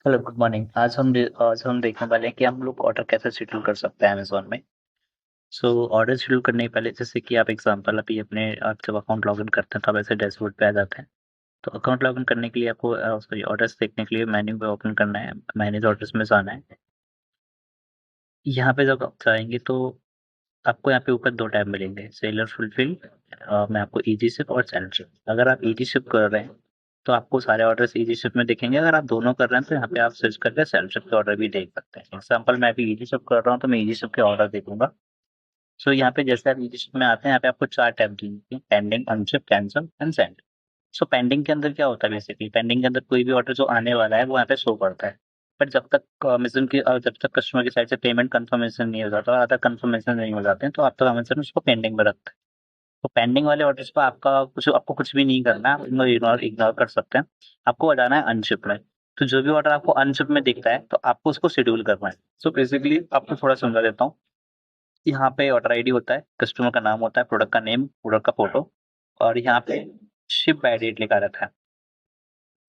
Hello, good morning. आज हम देखने वाले हैं कि हम लोग ऑर्डर कैसे शेड्यूल कर सकते हैं अमेज़न में। सो ऑर्डर शेड्यूल करने के पहले जैसे कि आप एग्ज़ाम्पल अभी आप जब अकाउंट लॉगिन करते हैं तो आप ऐसे डैशबोर्ड पे आ जाते हैं। तो अकाउंट लॉगिन करने के लिए आपको सॉरी ऑर्डर्स देखने के लिए मेन्यू पे ओपन करना है, मैनेज ऑर्डर्स में जाना है। यहाँ पे जब आप जाएँगे तो आपको यहाँ पे ऊपर 2 टैब मिलेंगे, सेलर फुलफिल में आपको ईज़ी शिप और सेल्फ शिप। अगर आप ईज़ी शिप कर रहे हैं, तो आपको सारे ऑर्डर्स ईज़ी शिप में दिखेंगे। अगर आप दोनों कर रहे हैं, तो यहाँ पे आप सर्च करके सेल्फ शिप के ऑर्डर भी देख सकते हैं। एग्ज़ाम्पल मैं अभी ईज़ी शिप कर रहा हूँ, तो मैं ईज़ी शिप के ऑर्डर देखूँगा। सो यहाँ पे जैसे आप ईज़ी शिप में आते हैं, यहाँ पे आपको 4 टैब दिखेंगे, pending, unship, cancel and send. So pending के अंदर क्या होता है बेसिकली, पेंडिंग के अंदर कोई भी ऑर्डर जो आने वाला है, वो यहाँ पे शो करता है। बट जब तक कस्टमर की साइड से पेमेंट कंफर्मेशन नहीं हो जाता और अदर कंफर्मेशन नहीं हो जाते हैं, तो आप तक अमेज़न उसको पेंडिंग में रखते हैं। तो पेंडिंग वाले ऑर्डर्स पे आपको कुछ भी नहीं करना है, आप इनको इग्नोर इग्नोर कर सकते हैं। आपको आ जाना है अनशिप में। तो जो भी ऑर्डर आपको अनशिप में दिखता है, तो आपको उसको शेड्यूल करना है। सो बेसिकली आपको थोड़ा समझा देता हूँ। यहाँ पे ऑर्डर आईडी होता है, कस्टमर का नाम होता है, प्रोडक्ट का नेम, प्रोडक्ट का फ़ोटो और यहाँ पे शिप बाय डेट लिखा रहता है।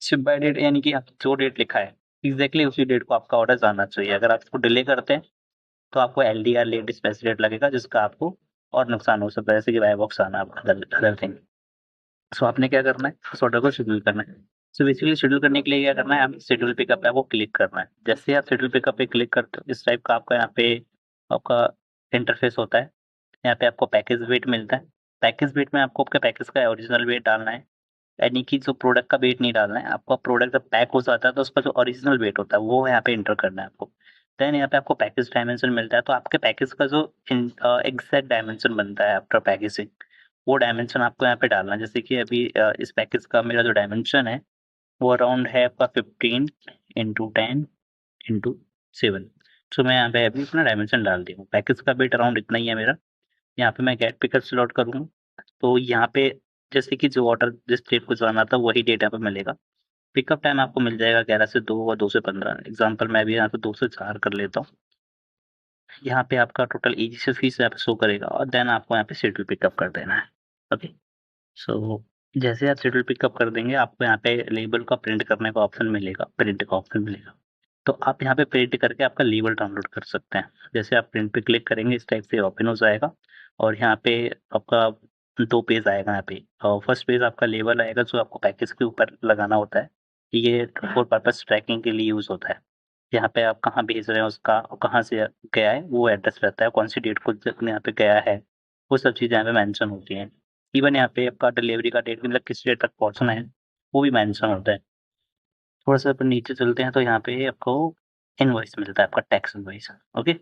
शिप बाय डेट यानी कि जो डेट लिखा है, एग्ज़ैक्टली उसी डेट को आपका ऑर्डर जाना चाहिए। अगर आप इसको डिले करते हैं, तो आपको एलडीआर लेट डिस्पैच रेट लगेगा, जिसका आपको और नुकसान हो सकता है, जैसे कि बाय बॉक्स आना, अदर अदर थिंग। सो आपने क्या करना है, उस ऑर्डर को शेड्यूल करना है। सो बेसिकली शेड्यूल करने के लिए क्या करना है, आप शेड्यूल पिकअप पे आपको क्लिक करना है। जैसे ही आप शेड्यूल पिकअप पे क्लिक करते हो, इस टाइप का आपका यहाँ पे आपका इंटरफेस होता है। यहाँ पे आपको पैकेज वेट मिलता है। पैकेज वेट में आपको आपके पैकेज का ओरिजिनल वेट डालना है, यानी कि जो प्रोडक्ट का वेट नहीं डालना है आपको। प्रोडक्ट जब पैक हो जाता है, तो उसका जो ओरिजिनल वेट होता है, वो यहाँ पे एंटर करना है आपको। देन यहाँ पे आपको पैकेज डायमेंशन मिलता है, तो आपके पैकेज का जो एग्जैक्ट डायमेंशन बनता है आफ्टर पैकेजिंग, वो डायमेंशन आपको यहाँ पे डालना है। जैसे कि अभी इस पैकेज का मेरा जो डायमेंशन है, वो अराउंड है आपका 15x10x7। सो मैं यहाँ पे अभी अपना डायमेंशन डाल दिया हूँ। पैकेज का वेट अराउंड इतना ही है मेरा। यहाँ पे मैं गेट पिकअप स्लॉट करूँगा, तो यहाँ पे जैसे कि जो ऑर्डर जिस डेट को जाना था, वही डेट यहाँ पे मिलेगा। पिकअप टाइम आपको मिल जाएगा 11 से 2 और 2 से 15। एग्जाम्पल मैं अभी यहाँ पे 2 से 4 कर लेता हूँ। यहाँ पे आपका टोटल ईजी से फीस यहाँ पे शो करेगा और देन आपको यहाँ पे शेड्यूल पिकअप कर देना है। ओके। सो जैसे आप शेड्यूल पिकअप कर देंगे, आपको यहाँ पे लेबल का प्रिंट करने का ऑप्शन मिलेगा, प्रिंट का ऑप्शन मिलेगा। तो आप यहाँ पे प्रिंट करके आपका लेबल डाउनलोड कर सकते हैं। जैसे आप प्रिंट पे क्लिक करेंगे, इस टाइप से ओपन हो जाएगा और यहाँ पे आपका 2 पेज आएगा यहाँ पे। और फर्स्ट पेज आपका लेबल आएगा, जो आपको पैकेज के ऊपर लगाना होता है। ये फॉर पर्पस ट्रैकिंग के लिए यूज़ होता है। यहाँ पे आप कहाँ भेज रहे हैं उसका और कहाँ से गया है, वो एड्रेस रहता है, कौन सी डेट को यहाँ पे गया है, वो सब चीज़ें यहाँ पे मेंशन होती हैं। इवन यहाँ पे आपका डिलीवरी का डेट, मतलब किस डेट तक पहुँचना है, वो भी मेंशन होता है। थोड़ा सा अपन नीचे चलते हैं, तो यहाँ पे आपको इनवॉइस मिलता है, आपका टैक्स इनवॉइस। ओके।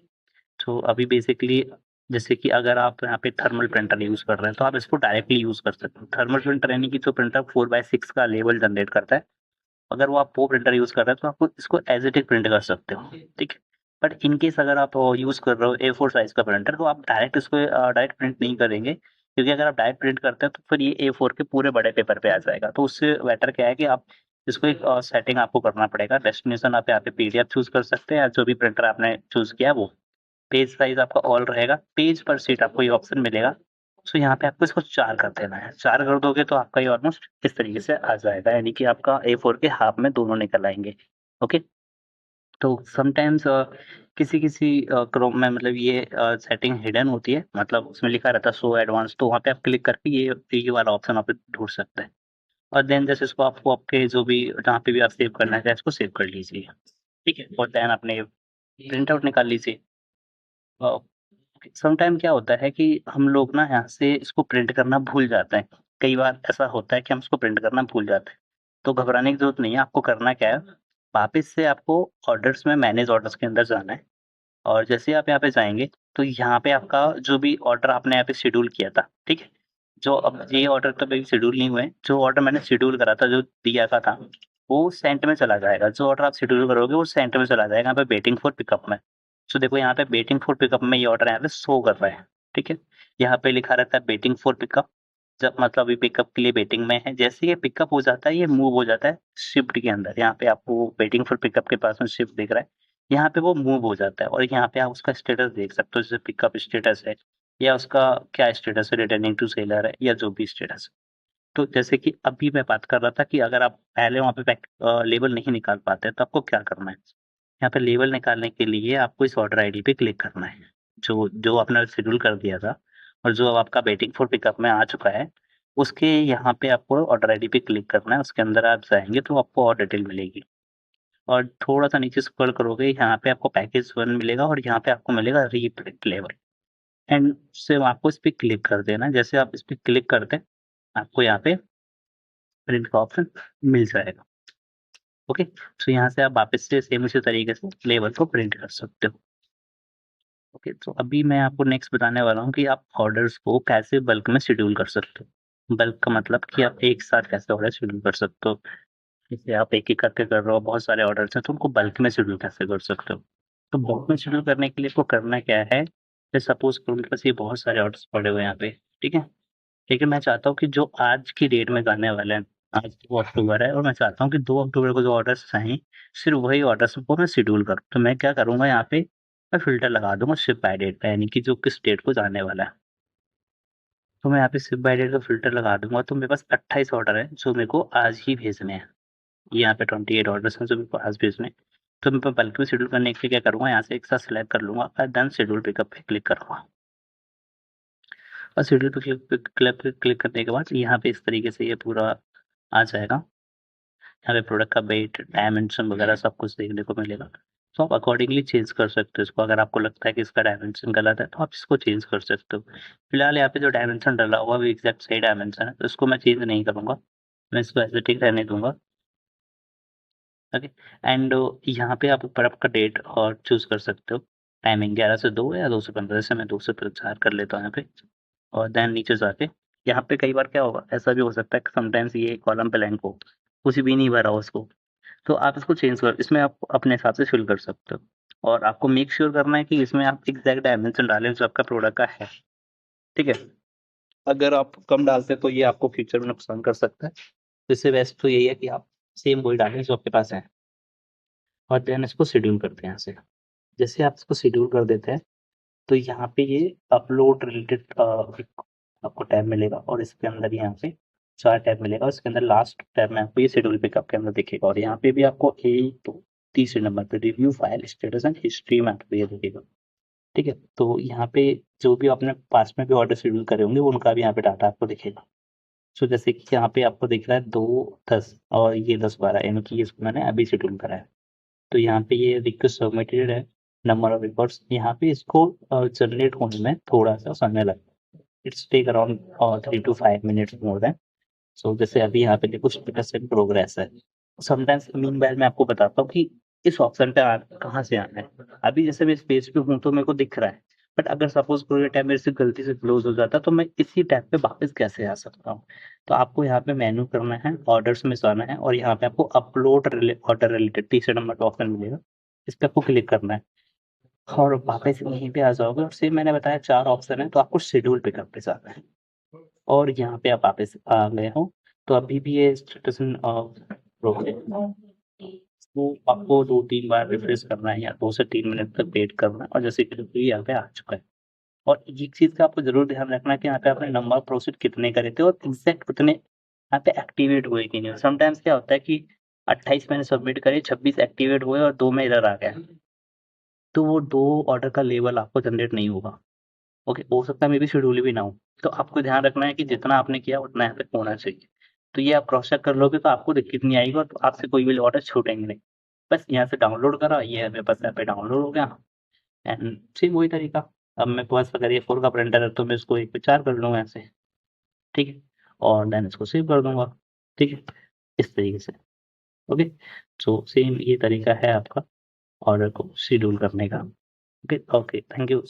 तो अभी बेसिकली जैसे कि अगर आप यहाँ पे थर्मल प्रिंटर यूज़ कर रहे हैं, तो आप इसको डायरेक्टली यूज़ कर सकते हो। थर्मल प्रिंटर यानी कि जो प्रिंटर 4/6 का लेवल जनरेट करता है, अगर वो आप वो प्रिंटर यूज़ कर रहे हैं, तो आप इसको एज इट इज प्रिंट कर सकते हो। ठीक है। बट इन केस अगर आप यूज़ कर रहे हो A4 साइज का प्रिंटर, तो आप डायरेक्ट इसको डायरेक्ट प्रिंट नहीं करेंगे, क्योंकि अगर आप डायरेक्ट प्रिंट करते हैं, तो फिर ये A4 के पूरे बड़े पेपर पे आ जाएगा। तो उससे बेटर क्या है कि आप इसको एक सेटिंग आपको करना पड़ेगा। डेस्टिनेशन आप यहाँ पे PDF चूज़ कर सकते हैं, या जो भी प्रिंटर आपने चूज़ किया वो। पेज साइज़ आपका ऑल रहेगा, पेज पर शीट आपको ये ऑप्शन मिलेगा। सो यहाँ पे आपको इसको 4 कर देना है। 4 कर दोगे तो आपका ये ऑलमोस्ट इस तरीके से आ जाएगा, यानी कि आपका A4 के हाफ में दोनों निकल आएँगे। ओके। तो समटाइम्स किसी-किसी क्रोम में मतलब ये सेटिंग हिडन होती है, मतलब उसमें लिखा रहता है शो एडवांस, तो वहाँ पे आप क्लिक करके ये वाला ऑप्शन आप ढूँढ सकते हैं। और देन जैसे इसको आपको आपके जो भी जहाँ पे भी आप सेव करना चाहें, इसको सेव कर लीजिए। ठीक है? और देन अपने प्रिंट आउट निकाल लीजिए। अ, समटाइम क्या होता है कि हम लोग ना यहाँ से इसको प्रिंट करना भूल जाते हैं। कई बार ऐसा होता है कि हम इसको प्रिंट करना भूल जाते हैं। तो घबराने की ज़रूरत नहीं है, आपको करना क्या है, वापस से आपको ऑर्डर्स में मैनेज ऑर्डर्स के अंदर जाना है। और जैसे ही आप यहाँ पे जाएँगे, तो यहाँ पे आपका जो भी ऑर्डर आपने यहाँ पे शेड्यूल किया था, ठीक है? जो अब ये ऑर्डर तो अभी शेड्यूल नहीं हुए हैं, जो ऑर्डर मैंने शेड्यूल करा था, जो दिया का था, वो सेंट में चला जाएगा। जो ऑर्डर आप शेड्यूल करोगे, वो सेंट में चला जाएगा, यहाँ पे वेटिंग फॉर पिकअप में। सो देखो यहाँ पे वेटिंग फॉर पिकअप में ये ऑर्डर यहाँ पे शो कर रहा है, ठीक है? यहाँ पे लिखा रहता है वेटिंग फॉर पिकअप, जब मतलब अभी पिकअप के लिए वेटिंग में है। जैसे ये पिकअप हो जाता है, ये मूव हो जाता है शिफ्ट के अंदर। यहाँ पे आपको वेटिंग फॉर पिकअप के पास में शिफ्ट दिख रहा है। यहाँ पे वो मूव हो जाता है और यहाँ पे आप उसका स्टेटस देख सकते हो, जैसे पिकअप स्टेटस है, या उसका क्या स्टेटस है, रिटर्निंग टू सेलर है, या जो भी स्टेटस है। तो जैसे कि अभी मैं बात कर रहा था कि अगर आप पहले वहाँ पे लेबल नहीं निकाल पाते तो आपको क्या करना है? यहाँ पे लेबल निकालने के लिए आपको इस ऑर्डर आईडी पे क्लिक करना है, जो जो आपने शेड्यूल कर दिया था और जो अब आपका वेटिंग फॉर पिकअप में आ चुका है, उसके यहाँ पे आपको ऑर्डर आईडी पे क्लिक करना है। उसके अंदर आप जाएँगे तो आपको और डिटेल मिलेगी और थोड़ा-सा नीचे स्क्रॉल करोगे, यहाँ पे आपको पैकेज 1 मिलेगा और यहाँ पे आपको मिलेगा रीप्रिंट लेबल एंड सेम आपको इस पे क्लिक कर देना है। जैसे आप इस पे क्लिक करते हैं, आपको यहाँ पे प्रिंट का ऑप्शन मिल जाएगा। ओके, तो यहाँ से आप वापस से सेम उसी तरीके से लेबल को प्रिंट कर सकते हो। ओके, तो अभी मैं आपको नेक्स्ट बताने वाला हूँ कि आप ऑर्डर्स को कैसे बल्क में शेड्यूल कर सकते हो। बल्क का मतलब कि आप एक साथ कैसे ऑर्डर शेड्यूल कर सकते हो। जैसे आप एक-एक करके कर रहे हो, बहुत सारे ऑर्डर्स हैं, तो उनको बल्क में शेड्यूल कैसे कर सकते हो। तो बल्क में शेड्यूल करने के लिए आपको करना क्या है, जैसे सपोज़ करो मेरे पास ये बहुत सारे ऑर्डर्स पड़े हुए हैं यहाँ पे, ठीक है? लेकिन मैं चाहता हूँ कि जो आज की डेट में जाने वाले हैं, आज 2 अक्टूबर है और मैं चाहता हूँ कि 2 अक्टूबर को जो ऑर्डर्स आएँ, सिर्फ़ वही ऑर्डर्स को मैं शेड्यूल करूँ। तो मैं क्या करूँगा यहाँ पे, मैं फ़िल्टर लगा दूँगा शिप बाय डेट का, यानी कि जो किस डेट को जाने वाला है। तो मैं यहाँ पे शिप बाय डेट का फ़िल्टर लगा दूँगा, तो मेरे पास 28 ऑर्डर हैं, जो मेरे को आज ही भेजने हैं। यहाँ पे 28 ऑर्डर्स हैं, जो मेरे को आज भेजने हैं। तो मैं बल्क में शेड्यूल करने के लिए क्या करूँगा, यहाँ से एक साथ सेलेक्ट कर लूँगा और देन शेड्यूल पिकअप पे क्लिक करूँगा। और शेड्यूल पे क्लिक करने के बाद यहाँ पे इस तरीके से ये पूरा आ जाएगा। यहाँ पे प्रोडक्ट का वेट, डायमेंशन वगैरह सब कुछ देखने को मिलेगा। तो आप अकॉर्डिंगली चेंज कर सकते हो इसको। अगर आपको लगता है कि इसका डायमेंशन गलत है, तो आप इसको चेंज कर सकते हो। फिलहाल यहाँ पे जो डायमेंशन डला हुआ है, वो एग्ज़ैक्ट सही डायमेंशन है, तो इसको मैं चेंज नहीं करूँगा। मैं इसको ऐसे ठीक रहने दूँगा। ओके, एंड यहाँ पे आप ऊपर आपका डेट और चूज़ कर सकते हो। टाइमिंग 11 से 2 या 2 से 15, जैसे मैं 2 से 4 कर लेता हूँ यहाँ पे और देन नीचे जाके यहाँ पे कई बार क्या होगा, ऐसा भी हो सकता है कि समटाइम्स ये कॉलम ब्लैंक हो, कुछ भी नहीं भरा हो उसको। तो आप इसको चेंज कर इसमें आप अपने हिसाब से फिल कर सकते हो और आपको मेक श्योर करना है कि इसमें आप एग्ज़ैक्ट डायमेंशन डालें जो आपका प्रोडक्ट का है, ठीक है? अगर आप कम डालते हैं तो ये आपको फ्यूचर में नुकसान कर सकता है। तो इससे बेस्ट तो यही है कि आप सेम वही डालें जो आपके पास है और देन इसको शेड्यूल करते हैं यहाँ से। जैसे आप इसको शेड्यूल कर देते हैं, तो यहाँ पे ये अपलोड रिलेटेड एक आपको टैब मिलेगा और इसके अंदर यहाँ पे 4 टैब मिलेगा। उसके अंदर लास्ट टैब में आपको ये शेड्यूल पिकअप के अंदर दिखेगा और यहाँ पे भी आपको 1, 2, तीसरे नंबर पे review file status and history में आपको ये दिखेगा, ठीक है? तो यहाँ पे जो भी आपने पास्ट में भी ऑर्डर शेड्यूल करे होंगे, उनका भी यहाँ पे डाटा आपको दिखेगा। सो जैसे कि यहाँ पे आपको दिख रहा है 2-10 और ये 10-12, यानी कि इसको मैंने अभी शेड्यूल करा है। तो यहाँ पे ये रिक्वेस्ट सबमिटेड है, नंबर ऑफ रिकॉर्ड्स, यहाँ पे इसको जनरेट होने में थोड़ा-सा समय लगता है। It's take around 3 to 5 minutes more than. So जैसे अभी यहाँ पे देखो स्टेटस इन प्रोग्रेस है। समटाइम्स मीनवाइल मैं आपको बताता हूँ कि इस ऑप्शन पे कहाँ से आना है। अभी जैसे मैं इस पेज पे हूँ तो मेरे को दिख रहा है, बट अगर सपोज़ कोई ये टैब मेरे से गलती से क्लोज़ हो जाता तो मैं इसी टैब पे वापस कैसे आ सकता हूँ? तो आपको यहाँ पे मेनू करना है, ऑर्डर्स में जाना है और यहाँ पे आपको अपलोड ऑर्डर रिलेटेड तीसरे नंबर पे ऑप्शन मिलेगा। इस पे आपको क्लिक करना है और वापस यहीं पे आ जाओगे और सेम मैंने बताया 4 ऑप्शन है, तो आपको शेड्यूल पिकअप पे जाना है और यहाँ पे आप वापस आ गए हो, तो अभी भी ये स्टेटस प्रोग्रेस तो आपको 2-3 बार रिफ्रेश करना है या 2 से 3 मिनट तक वेट करना है और जैसे कि देखिए यहाँ पे आ चुका है। और एक चीज़ का आपको ज़रूर ध्यान रखना है कि यहाँ पे आपने नंबर ऑफ प्रोसीड कितने करे थे और एग्ज़ैक्ट कितने यहाँ पे एक्टिवेट हुए कि नहीं। समटाइम्स क्या होता है कि 28 मैंने सबमिट करे, 26 एक्टिवेट हुए और 2 में एरर आ गया। तो वो 2 ऑर्डर का लेवल आपको जनरेट नहीं होगा। ओके, हो सकता है मे बी शेड्यूल भी ना हो। तो आपको ध्यान रखना है कि जितना आपने किया उतना यहाँ पे होना चाहिए। तो ये आप क्रॉस चेक कर लोगे तो आपको दिक्कत नहीं आएगी और आपसे कोई भी ऑर्डर छूटेंगे नहीं। बस यहाँ से डाउनलोड करा, ये मेरे पास यहाँ पे डाउनलोड हो गया एंड सेम वही तरीका। अब मेरे पास अगर ये 4 का प्रिंटर है तो मैं इसको 1 पे 4 कर लूँगा ऐसे, ठीक है? और देन इसको सेव कर दूँगा, ठीक है? इस तरीके से, ओके? सो सेम ये तरीका है आपका ऑर्डर को शेड्यूल करने का। Okay, okay, thank you.